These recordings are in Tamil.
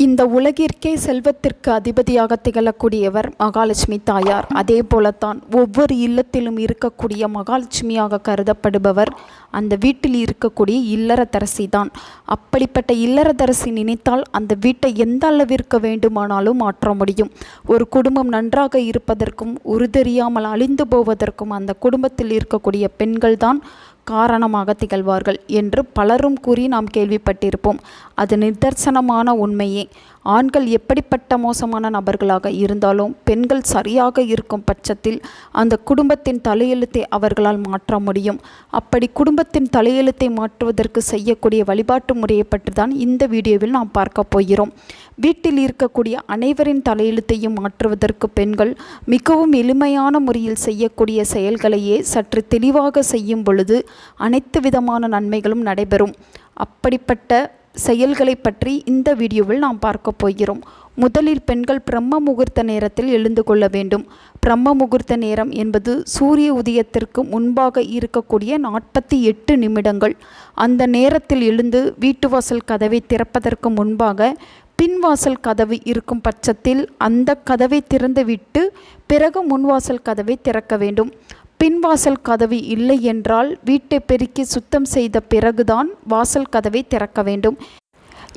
இந்த உலகிற்கே செல்வத்திற்கு அதிபதியாக திகழக்கூடியவர் மகாலட்சுமி தாயார். அதே போலத்தான் ஒவ்வொரு இல்லத்திலும் இருக்கக்கூடிய மகாலட்சுமியாக கருதப்படுபவர் அந்த வீட்டில் இருக்கக்கூடிய இல்லறத்தரசி தான். அப்படிப்பட்ட இல்லறத்தரசி நினைத்தால் அந்த வீட்டை எந்த அளவிற்கு வேண்டுமானாலும் மாற்ற முடியும். ஒரு குடும்பம் நன்றாக இருப்பதற்கும் உருதெரியாமல் அழிந்து போவதற்கும் அந்த குடும்பத்தில் இருக்கக்கூடிய பெண்கள் தான் காரணமாக திகழ்வார்கள் என்று பலரும் கூறி நாம் கேள்விப்பட்டிருப்போம். அது நிதர்சனமான உண்மையே. ஆண்கள் எப்படிப்பட்ட மோசமான நபர்களாக இருந்தாலும் பெண்கள் சரியாக இருக்கும் பட்சத்தில் அந்த குடும்பத்தின் தலையெழுத்தை அவர்களால் மாற்ற முடியும். அப்படி குடும்பத்தின் தலையெழுத்தை மாற்றுவதற்கு செய்யக்கூடிய வழிபாட்டு முறையை பற்றி தான் இந்த வீடியோவில் நாம் பார்க்க போகிறோம். வீட்டில் இருக்கக்கூடிய அனைவரின் தலையெழுத்தையும் மாற்றுவதற்கு பெண்கள் மிகவும் எளிமையான முறையில் செய்யக்கூடிய செயல்களையே சற்று தெளிவாக செய்யும் பொழுது அனைத்து விதமான நன்மைகளும் நடைபெறும். அப்படிப்பட்ட செயல்களை பற்றி இந்த வீடியோவில் நாம் பார்க்க போகிறோம். முதலில் பெண்கள் பிரம்ம முகூர்த்த நேரத்தில் எழுந்து கொள்ள வேண்டும். பிரம்ம முகூர்த்த நேரம் என்பது சூரிய உதயத்திற்கு முன்பாக இருக்கக்கூடிய 48 நிமிடங்கள். அந்த நேரத்தில் எழுந்து வீட்டு வாசல் கதவை திறப்பதற்கு முன்பாக பின்வாசல் கதவு இருக்கும் பட்சத்தில் அந்த கதவை திறந்துவிட்டு பிறகு முன்வாசல் கதவை திறக்க வேண்டும். பின்வாசல் கதவு இல்லை என்றால் வீட்டை பெருக்கி சுத்தம் செய்த பிறகுதான் வாசல் கதவை திறக்க வேண்டும்.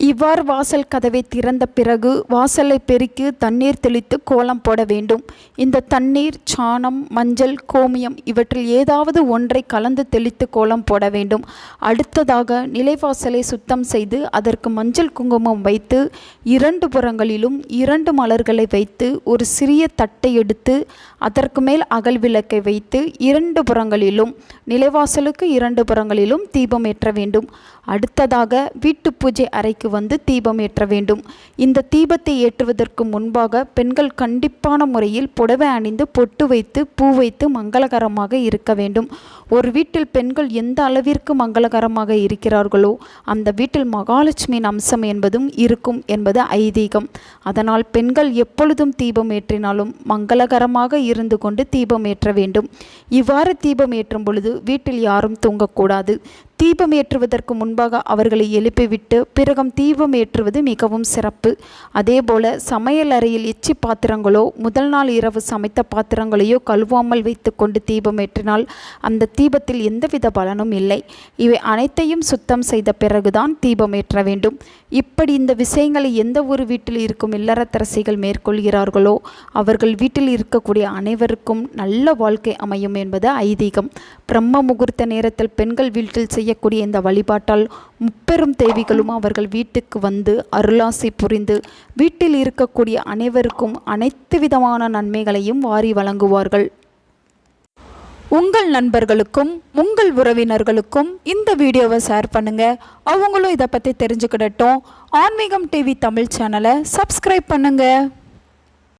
இவ்வாறு வாசல் கதவை திறந்த பிறகு வாசலை பெருக்கி தண்ணீர் தெளித்து கோலம் போட வேண்டும். இந்த தண்ணீர் சாணம், மஞ்சள், கோமியம் இவற்றில் ஏதாவது ஒன்றை கலந்து தெளித்து கோலம் போட வேண்டும். அடுத்ததாக நிலைவாசலை சுத்தம் செய்து அதற்கு மஞ்சள் குங்குமம் வைத்து 2 புறங்களிலும் 2 மலர்களை வைத்து ஒரு சிறிய தட்டை எடுத்து அதற்கு மேல் அகல் விளக்கை வைத்து 2 புறங்களிலும் நிலைவாசலுக்கு 2 புறங்களிலும் தீபம் ஏற்ற வேண்டும். அடுத்ததாக வீட்டு பூஜை அறைக்கு வந்து தீபம் ஏற்ற வேண்டும். இந்த தீபத்தை ஏற்றுவதற்கு முன்பாக பெண்கள் கண்டிப்பான முறையில் புடவை அணிந்து பொட்டு வைத்து பூ வைத்து மங்களகரமாக இருக்க வேண்டும். ஒரு வீட்டில் பெண்கள் எந்த அளவிற்கு மங்களகரமாக இருக்கிறார்களோ அந்த வீட்டில் மகாலட்சுமியின் அம்சம் என்பதும் இருக்கும் என்பது ஐதீகம். அதனால் பெண்கள் எப்பொழுதும் தீபம் ஏற்றினாலும் மங்களகரமாக இருந்து கொண்டு தீபம் ஏற்ற வேண்டும். இவ்வாறு தீபம் ஏற்றும் பொழுது வீட்டில் யாரும் தூங்கக்கூடாது. தீபம் ஏற்றுவதற்கு முன்பாக அவர்களை எழுப்பிவிட்டு பிறகும் தீபம் ஏற்றுவது மிகவும் சிறப்பு. அதேபோல சமையல் அறையில் எச்சி பாத்திரங்களோ முதல் நாள் இரவு சமைத்த பாத்திரங்களையோ கழுவாமல் வைத்து கொண்டு தீபம் ஏற்றினால் அந்த தீபத்தில் எந்தவித பலனும் இல்லை. இவை அனைத்தையும் சுத்தம் செய்த பிறகுதான் தீபம் ஏற்ற வேண்டும். இப்படி இந்த விஷயங்களை எந்த ஒரு வீட்டில் இருக்கும் இல்லறத்தரசிகள் மேற்கொள்கிறார்களோ அவர்கள் வீட்டில் இருக்கக்கூடிய அனைவருக்கும் நல்ல வாழ்க்கை அமையும் என்பது ஐதீகம். பிரம்ம முகூர்த்த நேரத்தில் பெண்கள் வீட்டில் செய்யக்கூடிய இந்த வழிபாட்டால் முப்பெரும் தேவிகளும் அவர்கள் வீட்டுக்கு வந்து அருளாசி புரிந்து வீட்டில் இருக்கக்கூடிய அனைவருக்கும் அனைத்து விதமான நன்மைகளையும் வாரி வழங்குவார்கள். உங்கள் நண்பர்களுக்கும் உங்கள் உறவினர்களுக்கும் இந்த வீடியோவை ஷேர் பண்ணுங்க. அவங்களும் இதை பற்றி தெரிஞ்சுக்கிடட்டும். ஆன்மீகம் டிவி தமிழ் சேனலை சப்ஸ்கிரைப் பண்ணுங்க.